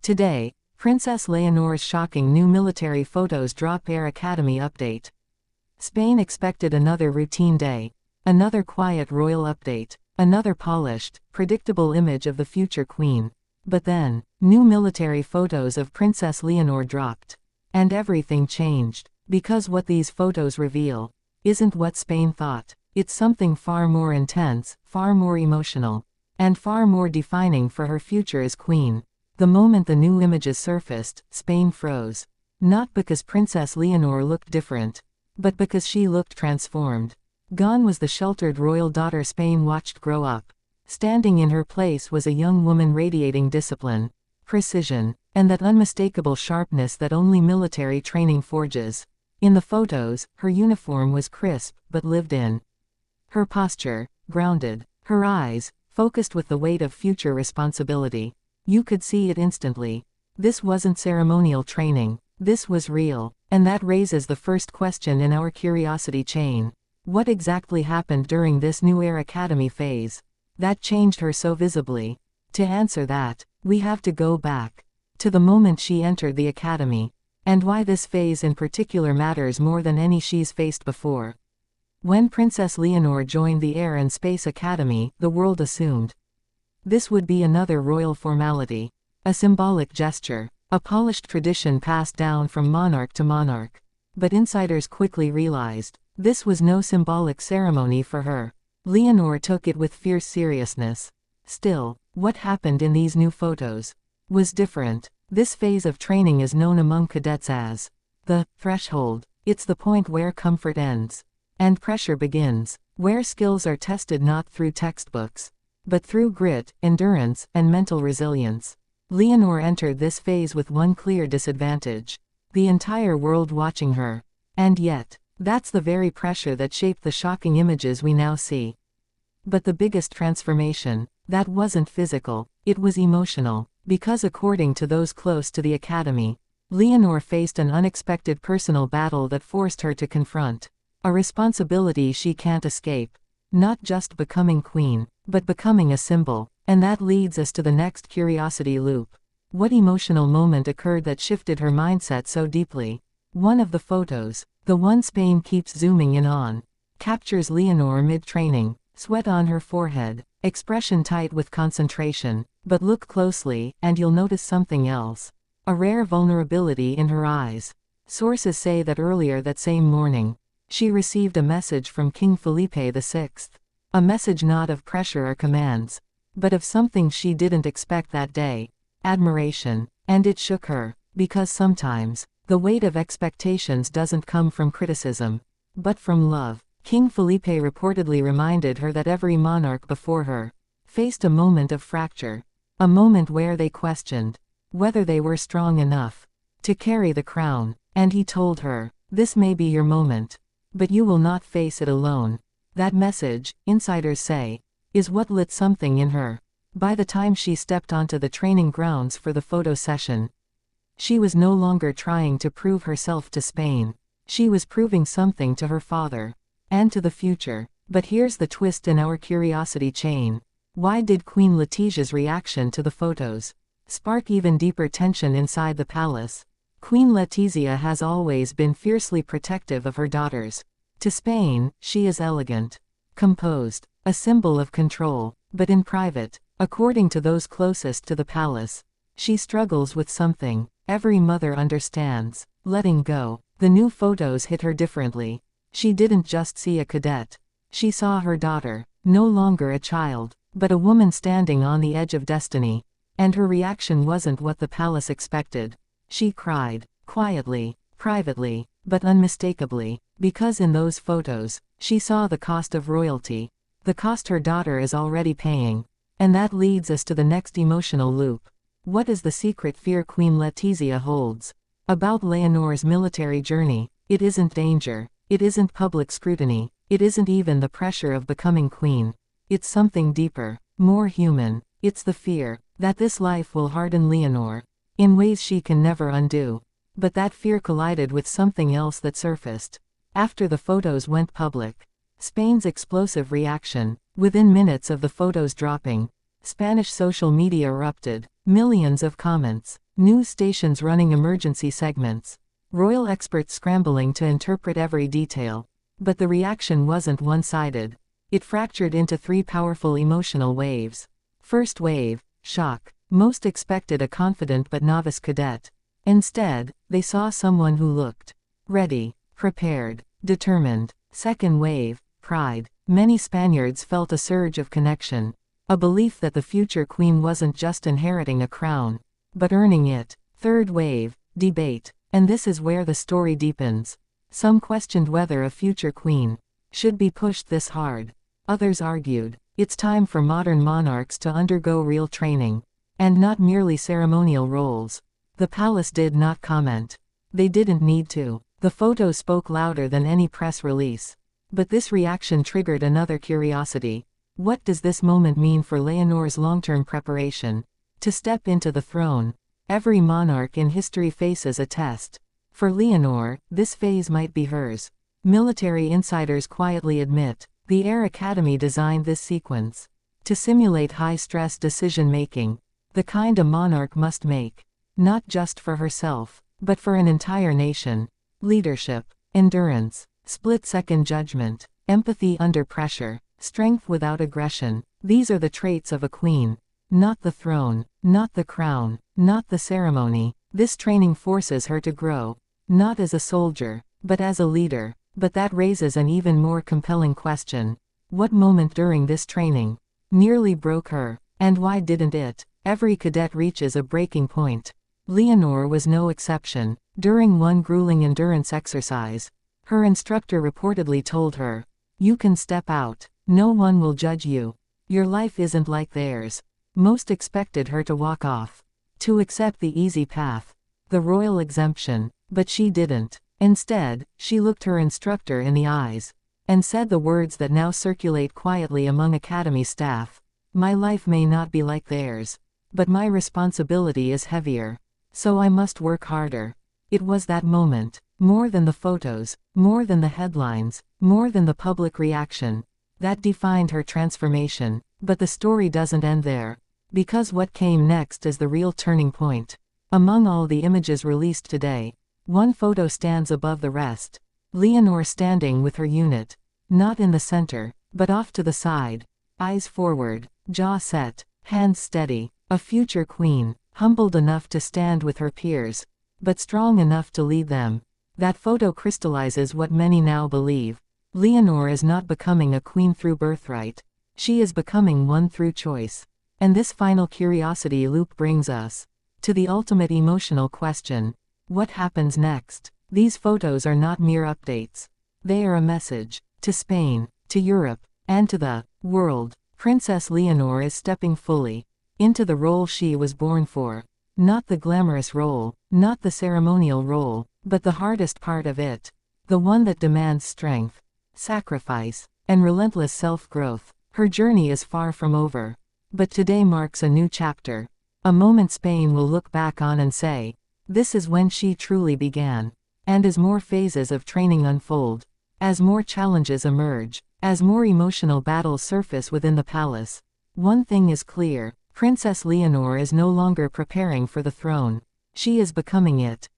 Today, Princess Leonor's shocking new military photos drop. Air Academy update. Spain expected another routine day. Another quiet royal update. Another polished, predictable image of the future queen. But then, new military photos of Princess Leonor dropped. And everything changed. Because what these photos reveal isn't what Spain thought. It's something far more intense, far more emotional, and far more defining for her future as queen. The moment the new images surfaced, Spain froze. Not because Princess Leonor looked different, but because she looked transformed. Gone was the sheltered royal daughter Spain watched grow up. Standing in her place was a young woman radiating discipline, precision, and that unmistakable sharpness that only military training forges. In the photos, her uniform was crisp but lived in. Her posture, grounded. Her eyes, focused with the weight of future responsibility. You could see it instantly. This wasn't ceremonial training. This was real. And that raises the first question in our curiosity chain. What exactly happened during this new Air Academy phase that changed her so visibly? To answer that, we have to go back to the moment she entered the academy, and why this phase in particular matters more than any she's faced before. When Princess Leonor joined the Air and Space Academy, the world assumed this would be another royal formality, a symbolic gesture, a polished tradition passed down from monarch to monarch. But insiders quickly realized this was no symbolic ceremony for her. Leonor took it with fierce seriousness. Still, what happened in these new photos was different. This phase of training is known among cadets as the threshold. It's the point where comfort ends and pressure begins, where skills are tested not through textbooks, but through grit, endurance, and mental resilience. Leonor entered this phase with one clear disadvantage: the entire world watching her. And yet, that's the very pressure that shaped the shocking images we now see. But the biggest transformation, that wasn't physical, it was emotional, because according to those close to the academy, Leonor faced an unexpected personal battle that forced her to confront a responsibility she can't escape. Not just becoming queen, but becoming a symbol. And that leads us to the next curiosity loop. What emotional moment occurred that shifted her mindset so deeply? One of the photos, the one Spain keeps zooming in on, captures Leonor mid-training, sweat on her forehead, expression tight with concentration. But look closely, and you'll notice something else. A rare vulnerability in her eyes. Sources say that earlier that same morning, she received a message from King Felipe VI. A message not of pressure or commands, but of something she didn't expect that day: admiration. And it shook her, because sometimes, the weight of expectations doesn't come from criticism, but from love. King Felipe reportedly reminded her that every monarch before her faced a moment of fracture, a moment where they questioned whether they were strong enough to carry the crown. And he told her, this may be your moment, but you will not face it alone. That message, insiders say, is what lit something in her. By the time she stepped onto the training grounds for the photo session, she was no longer trying to prove herself to Spain. She was proving something to her father, and to the future. But here's the twist in our curiosity chain. Why did Queen Letitia's reaction to the photos spark even deeper tension inside the palace? Queen Letizia has always been fiercely protective of her daughters. To Spain, she is elegant, composed, a symbol of control. But in private, according to those closest to the palace, she struggles with something every mother understands: letting go. The new photos hit her differently. She didn't just see a cadet. She saw her daughter, no longer a child, but a woman standing on the edge of destiny. And her reaction wasn't what the palace expected. She cried, quietly, privately, but unmistakably, because in those photos, she saw the cost of royalty, the cost her daughter is already paying. And that leads us to the next emotional loop. What is the secret fear Queen Letizia holds about Leonor's military journey? It isn't danger. It isn't public scrutiny. It isn't even the pressure of becoming queen. It's something deeper, more human. It's the fear that this life will harden Leonor in ways she can never undo. But that fear collided with something else that surfaced after the photos went public: Spain's explosive reaction. Within minutes of the photos dropping, Spanish social media erupted. Millions of comments, News stations running emergency segments. Royal experts scrambling to interpret every detail. But the reaction wasn't one-sided. It fractured into three powerful emotional waves. First wave, shock. Most expected a confident but novice cadet. Instead, they saw someone who looked ready, prepared, determined. Second wave, pride. Many Spaniards felt a surge of connection. A belief that the future queen wasn't just inheriting a crown, but earning it. Third wave, debate. And this is where the story deepens. Some questioned whether a future queen should be pushed this hard. Others argued, it's time for modern monarchs to undergo real training, and not merely ceremonial roles. The palace did not comment. They didn't need to. The photos spoke louder than any press release. But this reaction triggered another curiosity. What does this moment mean for Leonor's long-term preparation to step into the throne? Every monarch in history faces a test. For Leonor, this phase might be hers. Military insiders quietly admit, the Air Academy designed this sequence to simulate high-stress decision-making, the kind a monarch must make, not just for herself, but for an entire nation. Leadership, endurance, split-second judgment, empathy under pressure, strength without aggression. These are the traits of a queen. Not the throne, not the crown, not the ceremony. This training forces her to grow, not as a soldier, but as a leader. But that raises an even more compelling question. What moment during this training nearly broke her? And why didn't it? Every cadet reaches a breaking point. Leonor was no exception. During one grueling endurance exercise, her instructor reportedly told her, "You can step out. No one will judge you. Your life isn't like theirs." Most expected her to walk off, to accept the easy path, the royal exemption, but she didn't. Instead, she looked her instructor in the eyes, and said the words that now circulate quietly among academy staff. "My life may not be like theirs, but my responsibility is heavier. So I must work harder." It was that moment, more than the photos, more than the headlines, more than the public reaction, that defined her transformation. But the story doesn't end there, because what came next is the real turning point. Among all the images released today, one photo stands above the rest. Leonor standing with her unit, not in the center, but off to the side, eyes forward, jaw set, hands steady. A future queen, humbled enough to stand with her peers, but strong enough to lead them. That photo crystallizes what many now believe. Leonor is not becoming a queen through birthright. She is becoming one through choice. And this final curiosity loop brings us to the ultimate emotional question. What happens next? These photos are not mere updates. They are a message to Spain, to Europe, and to the world. Princess Leonor is stepping fully into the role she was born for. Not the glamorous role, not the ceremonial role, but the hardest part of it. The one that demands strength, sacrifice, and relentless self-growth. Her journey is far from over. But today marks a new chapter. A moment Spain will look back on and say, this is when she truly began. And as more phases of training unfold, as more challenges emerge, as more emotional battles surface within the palace, one thing is clear. Princess Leonor is no longer preparing for the throne. She is becoming it.